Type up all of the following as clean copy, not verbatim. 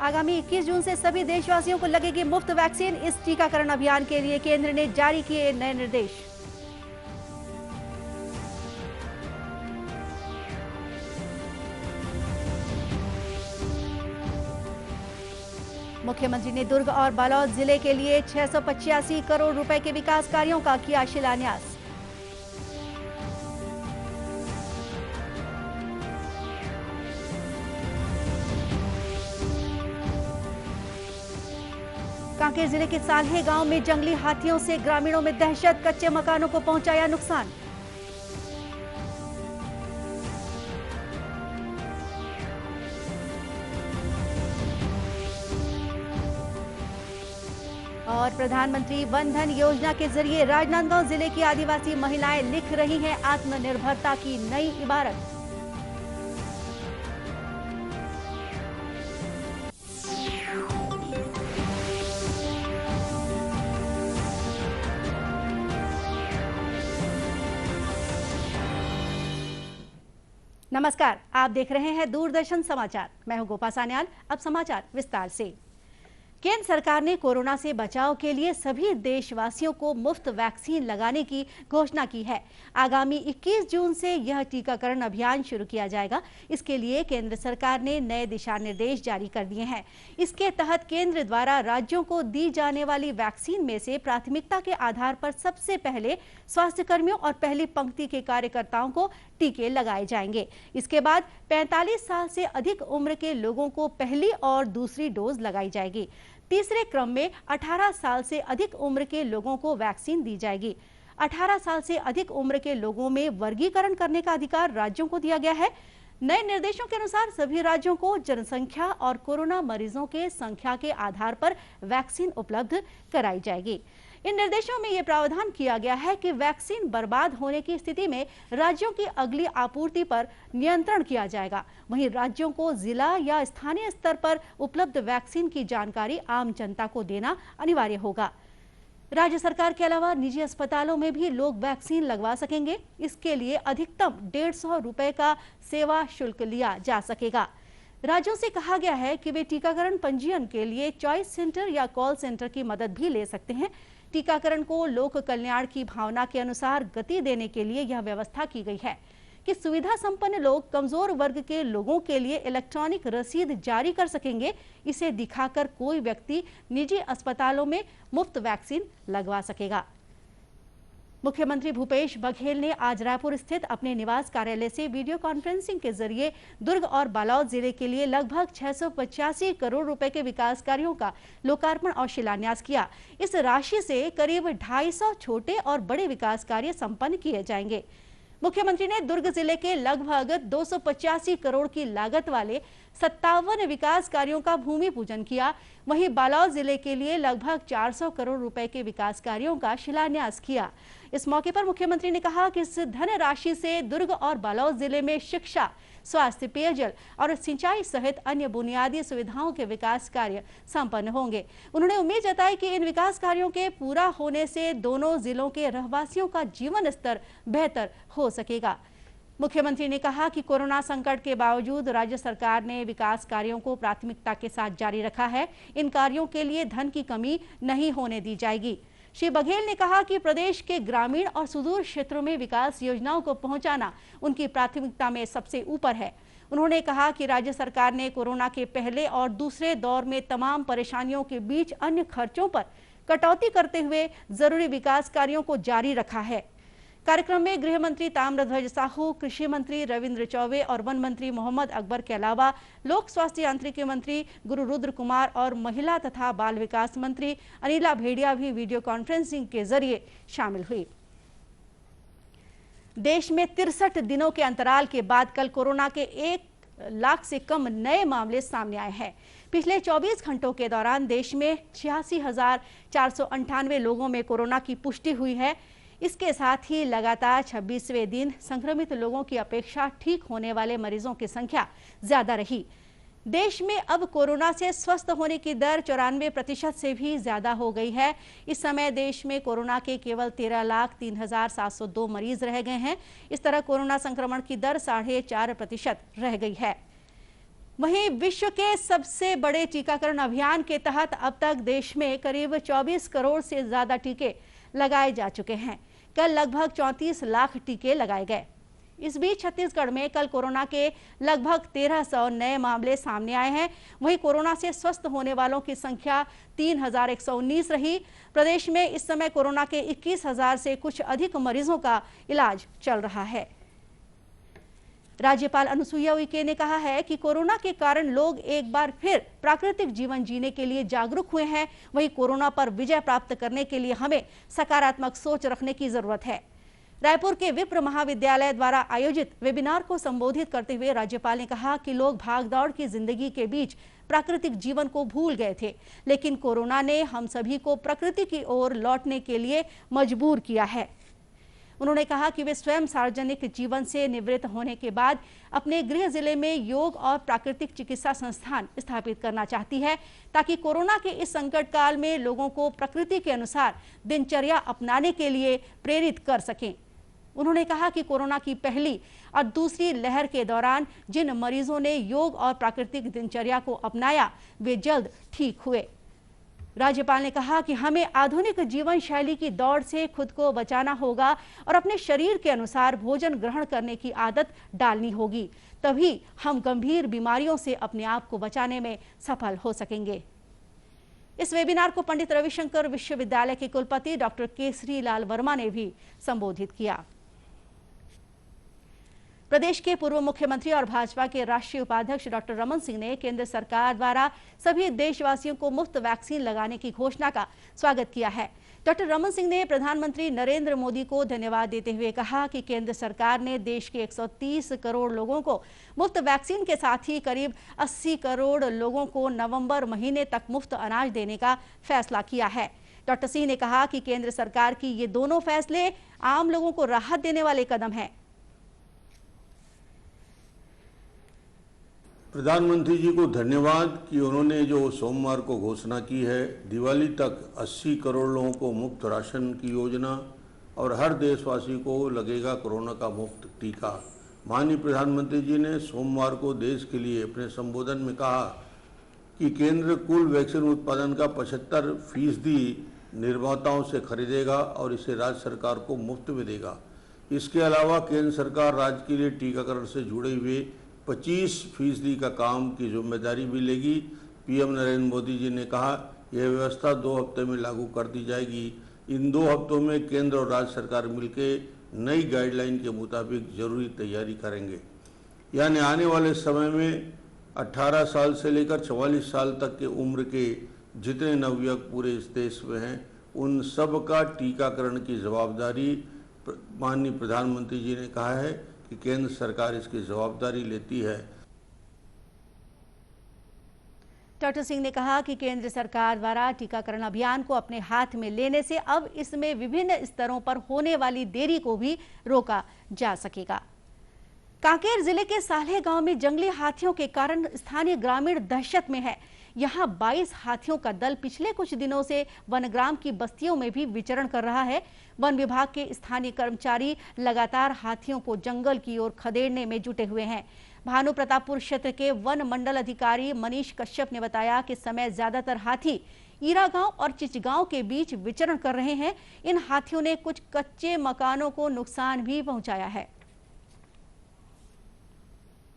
आगामी 21 जून से सभी देशवासियों को लगेगी मुफ्त वैक्सीन। इस टीकाकरण अभियान के लिए केंद्र ने जारी किए नए निर्देश। मुख्यमंत्री ने दुर्ग और बालोद जिले के लिए 685 करोड़ रुपए के विकास कार्यों का किया शिलान्यास। कांकेर जिले के साल्हे गांव में जंगली हाथियों से ग्रामीणों में दहशत, कच्चे मकानों को पहुंचाया नुकसान। और प्रधानमंत्री वन धन योजना के जरिए राजनांदगांव जिले की आदिवासी महिलाएं लिख रही हैं आत्मनिर्भरता की नई इबारत। नमस्कार, आप देख रहे हैं दूरदर्शन समाचार। मैं हूं गोपा सान्याल। अब समाचार विस्तार से। केंद्र सरकार ने कोरोना से बचाव के लिए सभी देशवासियों को मुफ्त वैक्सीन लगाने की घोषणा की है। आगामी 21 जून से यह टीकाकरण अभियान शुरू किया जाएगा। इसके लिए केंद्र सरकार ने नए दिशा निर्देश जारी कर दिए हैं। इसके तहत केंद्र द्वारा राज्यों को दी जाने वाली वैक्सीन में से प्राथमिकता के आधार पर सबसे पहले स्वास्थ्य कर्मियों और पहली पंक्ति के कार्यकर्ताओं को टीके लगाए जाएंगे। इसके बाद 45 साल से अधिक उम्र के लोगों को पहली और दूसरी डोज लगाई जाएगी। तीसरे क्रम में 18 साल से अधिक उम्र के लोगों को वैक्सीन दी जाएगी। 18 साल से अधिक उम्र के लोगों में वर्गीकरण करने का अधिकार राज्यों को दिया गया है। नए निर्देशों के अनुसार सभी राज्यों को जनसंख्या और कोरोना मरीजों के संख्या के आधार पर वैक्सीन उपलब्ध कराई जाएगी। इन निर्देशों में यह प्रावधान किया गया है कि वैक्सीन बर्बाद होने की स्थिति में राज्यों की अगली आपूर्ति पर नियंत्रण किया जाएगा। वहीं राज्यों को जिला या स्थानीय स्तर पर उपलब्ध वैक्सीन की जानकारी आम जनता को देना अनिवार्य होगा। राज्य सरकार के अलावा निजी अस्पतालों में भी लोग वैक्सीन लगवा सकेंगे। इसके लिए अधिकतम 150 रुपए का सेवा शुल्क लिया जा सकेगा। राज्यों से कहा गया है कि वे टीकाकरण पंजीयन के लिए चॉइस सेंटर या कॉल सेंटर की मदद भी ले सकते हैं। टीकाकरण को लोक कल्याण की भावना के अनुसार गति देने के लिए यह व्यवस्था की गई है कि सुविधा संपन्न लोग कमजोर वर्ग के लोगों के लिए इलेक्ट्रॉनिक रसीद जारी कर सकेंगे। इसे दिखाकर कोई व्यक्ति निजी अस्पतालों में मुफ्त वैक्सीन लगवा सकेगा। मुख्यमंत्री भूपेश बघेल ने आज रायपुर स्थित अपने निवास कार्यालय से वीडियो कॉन्फ्रेंसिंग के जरिए दुर्ग और बालोद जिले के लिए लगभग 685 करोड़ रुपए के विकास कार्यों का लोकार्पण और शिलान्यास किया। इस राशि से करीब 250 छोटे और बड़े विकास कार्य संपन्न किए जाएंगे। मुख्यमंत्री ने दुर्ग जिले के लगभग 285 करोड़ की लागत वाले 57 विकास कार्यों का भूमि पूजन किया। वहीं बालोद जिले के लिए लगभग 400 करोड़ रुपए के विकास कार्यों का शिलान्यास किया। इस मौके पर मुख्यमंत्री ने कहा कि इस धन राशि से दुर्ग और बालोद जिले में शिक्षा, स्वास्थ्य, पेयजल और सिंचाई सहित अन्य बुनियादी सुविधाओं के विकास कार्य संपन्न होंगे। उन्होंने उम्मीद जताई कि इन विकास कार्यों के पूरा होने से दोनों जिलों के रहवासियों का जीवन स्तर बेहतर हो सकेगा। मुख्यमंत्री ने कहा कि कोरोना संकट के बावजूद राज्य सरकार ने विकास कार्यों को प्राथमिकता के साथ जारी रखा है। इन कार्यों के लिए धन की कमी नहीं होने दी जाएगी। श्री बघेल ने कहा कि प्रदेश के ग्रामीण और सुदूर क्षेत्रों में विकास योजनाओं को पहुंचाना उनकी प्राथमिकता में सबसे ऊपर है। उन्होंने कहा कि राज्य सरकार ने कोरोना के पहले और दूसरे दौर में तमाम परेशानियों के बीच अन्य खर्चों पर कटौती करते हुए जरूरी विकास कार्यों को जारी रखा है। कार्यक्रम में गृह मंत्री ताम्रध्वज साहू, कृषि मंत्री रविंद्र चौबे और वन मंत्री मोहम्मद अकबर के अलावा लोक स्वास्थ्य यांत्रिकी मंत्री गुरु रुद्र कुमार और महिला तथा बाल विकास मंत्री अनिला भेड़िया भी वीडियो कॉन्फ्रेंसिंग के जरिए शामिल हुई। देश में 63 दिनोर के अंतराल के बाद कल कोरोना के 1 लाख से कम नए मामले सामने आए हैं। पिछले 24 घंटों के दौरान देश में 86,498 लोगों में कोरोना की पुष्टि हुई है। इसके साथ ही लगातार 26वें दिन संक्रमित लोगों की अपेक्षा ठीक होने वाले मरीजों की संख्या ज्यादा रही। देश में अब कोरोना से स्वस्थ होने की दर 94% से भी ज्यादा हो गई है। इस समय देश में कोरोना के केवल 13,03,702 मरीज रह गए हैं। इस तरह कोरोना संक्रमण की दर 4.5% रह गई है। वहीं विश्व के सबसे बड़े टीकाकरण अभियान के तहत अब तक देश में करीब 24 करोड़ से ज्यादा टीके लगाए जा चुके हैं। कल लगभग 34 लाख टीके लगाए गए। इस बीच छत्तीसगढ़ में कल कोरोना के लगभग 1300 नए मामले सामने आए हैं। वहीं कोरोना से स्वस्थ होने वालों की संख्या 3119 रही। प्रदेश में इस समय कोरोना के 21,000 से कुछ अधिक मरीजों का इलाज चल रहा है। राज्यपाल अनुसुईया उइके ने कहा है कि कोरोना के कारण लोग एक बार फिर प्राकृतिक जीवन जीने के लिए जागरूक हुए हैं। वहीं कोरोना पर विजय प्राप्त करने के लिए हमें सकारात्मक सोच रखने की जरूरत है। रायपुर के विप्र महाविद्यालय द्वारा आयोजित वेबिनार को संबोधित करते हुए राज्यपाल ने कहा कि लोग भागदौड़ की जिंदगी के बीच प्राकृतिक जीवन को भूल गए थे, लेकिन कोरोना ने हम सभी को प्रकृति की ओर लौटने के लिए मजबूर किया है। उन्होंने कहा कि वे स्वयं सार्वजनिक जीवन से निवृत्त होने के बाद अपने गृह जिले में योग और प्राकृतिक चिकित्सा संस्थान स्थापित करना चाहती है, ताकि कोरोना के इस संकट काल में लोगों को प्रकृति के अनुसार दिनचर्या अपनाने के लिए प्रेरित कर सकें। उन्होंने कहा कि कोरोना की पहली और दूसरी लहर के दौरान जिन मरीजों ने योग और प्राकृतिक दिनचर्या को अपनाया वे जल्द ठीक हुए। राज्यपाल ने कहा कि हमें आधुनिक जीवन शैली की दौड़ से खुद को बचाना होगा और अपने शरीर के अनुसार भोजन ग्रहण करने की आदत डालनी होगी, तभी हम गंभीर बीमारियों से अपने आप को बचाने में सफल हो सकेंगे। इस वेबिनार को पंडित रविशंकर विश्वविद्यालय के कुलपति डॉक्टर केसरी लाल वर्मा ने भी संबोधित किया। प्रदेश के पूर्व मुख्यमंत्री और भाजपा के राष्ट्रीय उपाध्यक्ष डॉक्टर रमन सिंह ने केंद्र सरकार द्वारा सभी देशवासियों को मुफ्त वैक्सीन लगाने की घोषणा का स्वागत किया है। डॉक्टर रमन सिंह ने प्रधानमंत्री नरेंद्र मोदी को धन्यवाद देते हुए कहा कि केंद्र सरकार ने देश के 130 करोड़ लोगों को मुफ्त वैक्सीन के साथ ही करीब 80 करोड़ लोगों को नवंबर महीने तक मुफ्त अनाज देने का फैसला किया है। डॉक्टर सिंह ने कहा कि केंद्र सरकार की ये दोनों फैसले आम लोगों को राहत देने वाले कदम हैं। प्रधानमंत्री जी को धन्यवाद कि उन्होंने जो सोमवार को घोषणा की है, दिवाली तक 80 करोड़ लोगों को मुफ्त राशन की योजना और हर देशवासी को लगेगा कोरोना का मुफ्त टीका। माननीय प्रधानमंत्री जी ने सोमवार को देश के लिए अपने संबोधन में कहा कि केंद्र कुल वैक्सीन उत्पादन का 75% निर्माताओं से खरीदेगा और इसे राज्य सरकार को मुफ्त में देगा। इसके अलावा केंद्र सरकार राज्य के लिए टीकाकरण से जुड़े हुए 25% का काम की जिम्मेदारी भी लेगी। पीएम नरेंद्र मोदी जी ने कहा यह व्यवस्था 2 हफ्ते में लागू कर दी जाएगी। इन 2 हफ्तों में केंद्र और राज्य सरकार मिलकर नई गाइडलाइन के मुताबिक जरूरी तैयारी करेंगे। यानी आने वाले समय में 18 साल से लेकर 44 साल तक के उम्र के जितने नवयुवक पूरे इस देश में हैं, उन सब का टीकाकरण की जवाबदारी माननीय प्रधानमंत्री जी ने कहा है कि केंद्र सरकार इसकी जवाबदारी लेती है। डॉक्टर सिंह ने कहा कि केंद्र सरकार द्वारा टीकाकरण अभियान को अपने हाथ में लेने से अब इसमें विभिन्न स्तरों पर होने वाली देरी को भी रोका जा सकेगा। कांकेर जिले के साल्हे गांव में जंगली हाथियों के कारण स्थानीय ग्रामीण दहशत में है। यहां 22 हाथियों का दल पिछले कुछ दिनों से वनग्राम की बस्तियों में भी विचरण कर रहा है। वन विभाग के स्थानीय कर्मचारी लगातार हाथियों को जंगल की ओर खदेड़ने में जुटे हुए हैं। भानु प्रतापपुर क्षेत्र के वन मंडल अधिकारी मनीष कश्यप ने बताया कि समय ज्यादातर हाथी ईरा गांव और चिचगांव के बीच विचरण कर रहे हैं। इन हाथियों ने कुछ कच्चे मकानों को नुकसान भी पहुंचाया है।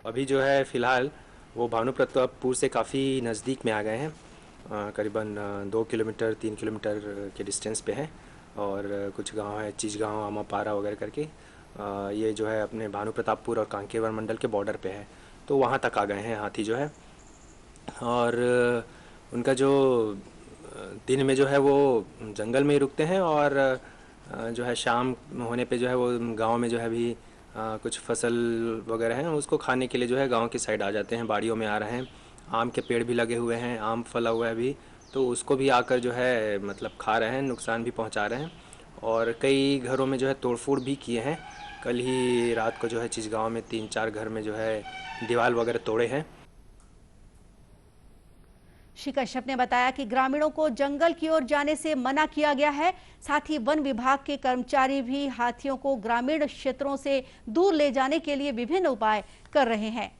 अभी जो है फिलहाल वो भानु प्रतापपुर से काफ़ी नज़दीक में आ गए हैं, करीबन 2 किलोमीटर 3 किलोमीटर के डिस्टेंस पे हैं। और कुछ गांव है चिचगांव आमापारा वगैरह करके, ये जो है अपने भानु प्रतापपुर और कांकेर वन मंडल के बॉर्डर पे है, तो वहाँ तक आ गए हैं हाथी जो है। और उनका जो दिन में जो है वो जंगल में ही रुकते हैं और जो है शाम होने पे जो है वो गांव में जो है अभी कुछ फसल वगैरह हैं उसको खाने के लिए जो है गांव की साइड आ जाते हैं, बाड़ियों में आ रहे हैं। आम के पेड़ भी लगे हुए हैं, आम फला हुआ है अभी, तो उसको भी आकर जो है मतलब खा रहे हैं, नुकसान भी पहुंचा रहे हैं। और कई घरों में जो है तोड़फोड़ भी किए हैं। कल ही रात को जो है चिचगांव में 3-4 घर में जो है दीवार वगैरह तोड़े हैं। श्री कश्यप ने बताया कि ग्रामीणों को जंगल की ओर जाने से मना किया गया है। साथ ही वन विभाग के कर्मचारी भी हाथियों को ग्रामीण क्षेत्रों से दूर ले जाने के लिए विभिन्न उपाय कर रहे हैं।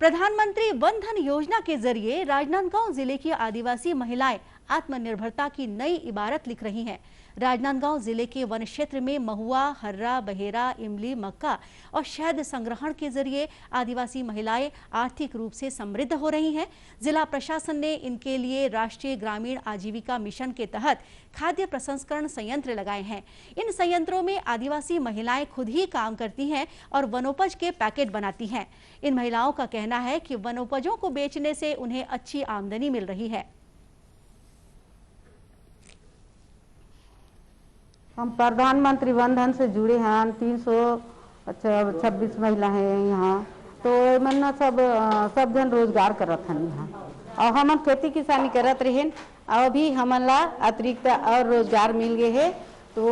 प्रधानमंत्री वन धन योजना के जरिए राजनांदगांव जिले की आदिवासी महिलाएं आत्मनिर्भरता की नई इबारत लिख रही हैं। राजनांदगांव जिले के वन क्षेत्र में महुआ, हर्रा, बहेरा, इमली, मक्का और शहद संग्रहण के जरिए आदिवासी महिलाएं आर्थिक रूप से समृद्ध हो रही हैं। जिला प्रशासन ने इनके लिए राष्ट्रीय ग्रामीण आजीविका मिशन के तहत खाद्य प्रसंस्करण संयंत्र लगाए हैं। इन संयंत्रों में आदिवासी महिलाएं खुद ही काम करती हैं और वनोपज के पैकेट बनाती हैं। इन महिलाओं का कहना है कि वनोपजों को बेचने से उन्हें अच्छी आमदनी मिल रही है। हम प्रधानमंत्री वन धन से जुड़े हैं। 326 महिला हैं यहाँ, तो मैंने सब जन रोजगार करत हैं यहाँ, और हम खेती किसानी करत रहे। अभी हमला अतिरिक्त और रोजगार मिल गए है, तो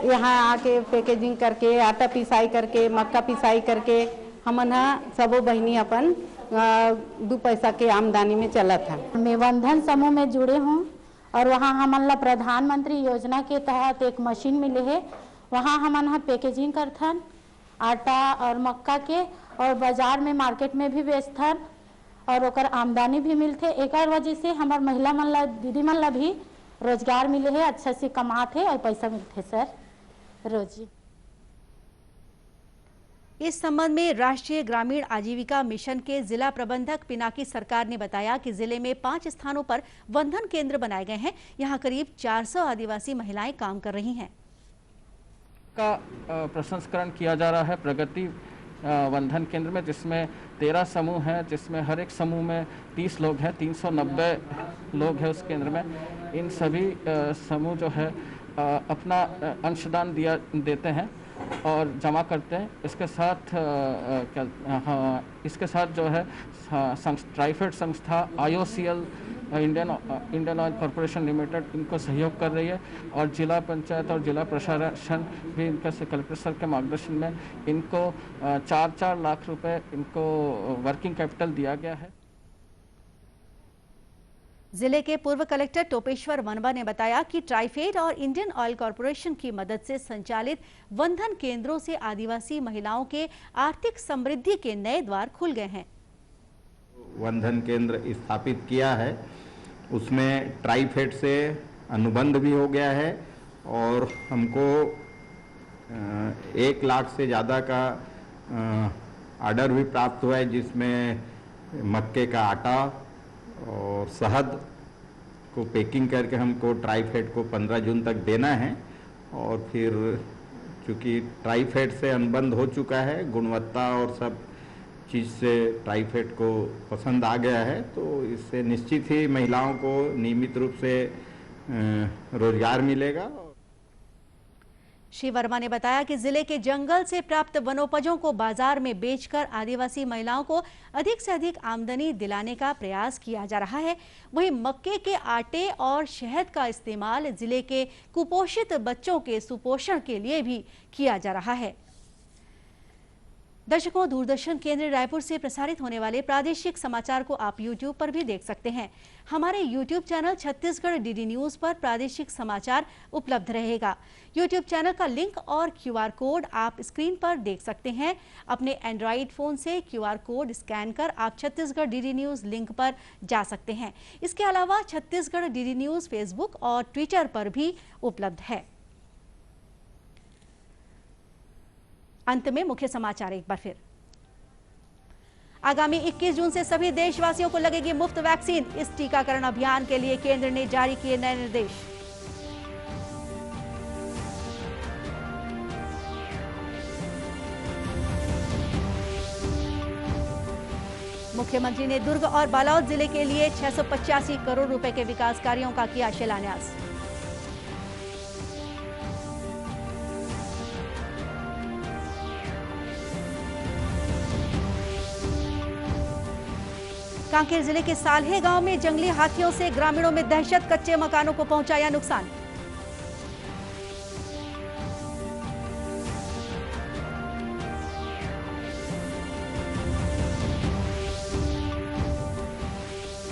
यहाँ आके पैकेजिंग करके, आटा पिसाई करके, मक्का पिसाई करके हमन सबो बहनी अपन 2 पैसा के आमदनी में चलत है। मैं वन धन समूह में जुड़े हूँ और वहाँ हमन प्रधानमंत्री योजना के तहत एक मशीन मिले है। वहाँ हमन पैकेजिंग करथन आटा और मक्का के, और बाजार में मार्केट में भी बेचथन और ओकर आमदनी भी मिलते। एक वजह से हमार महिला मन ला, दीदी मन ला भी रोजगार मिले है, अच्छा से कमाते और पैसा मिलते सर रोजी। इस संबंध में राष्ट्रीय ग्रामीण आजीविका मिशन के जिला प्रबंधक पिनाकी सरकार ने बताया कि जिले में 5 स्थानों पर वन धन केंद्र बनाए गए हैं। यहां करीब 400 आदिवासी महिलाएं काम कर रही हैं। का प्रसंस्करण किया जा रहा है प्रगति वन धन केंद्र में, जिसमें 13 समूह हैं, जिसमें हर एक समूह में 30 लोग हैं। 390 लोग हैं उस केंद्र में। इन सभी समूह जो है अपना अंशदान देते हैं और जमा करते हैं। इसके साथ जो है ट्राइफेड संस्था IOCL Indian oil corporation limited इनको सहयोग कर रही है, और जिला पंचायत और जिला प्रशासन भी इनका से कलेक्टर सर के मार्गदर्शन में इनको 4-4 लाख रुपए इनको वर्किंग कैपिटल दिया गया है। जिले के पूर्व कलेक्टर टोपेश्वर वनवा ने बताया कि ट्राइफेड और इंडियन ऑयल कॉरपोरेशन की मदद से संचालित वन धन केंद्रों से आदिवासी महिलाओं के आर्थिक समृद्धि के नए द्वार खुल गए हैं। वन धन केंद्र स्थापित किया है, उसमें ट्राइफेड से अनुबंध भी हो गया है, और हमको 1 लाख से ज़्यादा का ऑर्डर भी प्राप्त हुआ है, जिसमें मक्के का आटा और शहद को पैकिंग करके हमको ट्राइफेड को 15 जून तक देना है। और फिर चूँकि ट्राइफेड से अनुबंध हो चुका है, गुणवत्ता और सब चीज़ से ट्राइफेड को पसंद आ गया है, तो इससे निश्चित ही महिलाओं को नियमित रूप से रोजगार मिलेगा। श्री वर्मा ने बताया कि जिले के जंगल से प्राप्त वनोपजों को बाजार में बेचकर आदिवासी महिलाओं को अधिक से अधिक आमदनी दिलाने का प्रयास किया जा रहा है। वहीं मक्के के आटे और शहद का इस्तेमाल जिले के कुपोषित बच्चों के सुपोषण के लिए भी किया जा रहा है। दर्शकों, दूरदर्शन केंद्र रायपुर से प्रसारित होने वाले प्रादेशिक समाचार को आप YouTube पर भी देख सकते हैं। हमारे YouTube channel Chhattisgarh DD news पर प्रादेशिक समाचार उपलब्ध रहेगा। YouTube चैनल का लिंक और QR कोड आप स्क्रीन पर देख सकते हैं। अपने एंड्रॉइड फोन से QR कोड स्कैन कर आप छत्तीसगढ़ DD न्यूज लिंक पर जा सकते हैं। इसके अलावा छत्तीसगढ़ DD न्यूज फेसबुक और ट्विटर पर भी उपलब्ध है। अंत में मुख्य समाचार एक बार फिर। आगामी 21 जून से सभी देशवासियों को लगेगी मुफ्त वैक्सीन। इस टीकाकरण अभियान के लिए केंद्र ने जारी किए नए निर्देश। मुख्यमंत्री ने दुर्ग और बालोद जिले के लिए 685 करोड़ रुपए के विकास कार्यों का किया शिलान्यास। कांकेर जिले के साल्हे गांव में जंगली हाथियों से ग्रामीणों में दहशत, कच्चे मकानों को पहुंचाया नुकसान।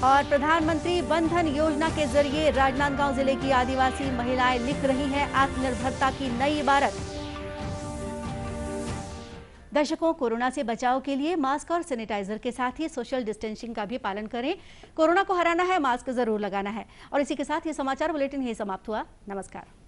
और प्रधानमंत्री वन धन योजना के जरिए राजनांदगांव जिले की आदिवासी महिलाएं लिख रही हैं आत्मनिर्भरता की नई इबारत। दर्शकों, कोरोना से बचाव के लिए मास्क और सैनिटाइजर के साथ ही सोशल डिस्टेंसिंग का भी पालन करें। कोरोना को हराना है, मास्क जरूर लगाना है। और इसी के साथ ये समाचार बुलेटिन यही समाप्त हुआ। नमस्कार।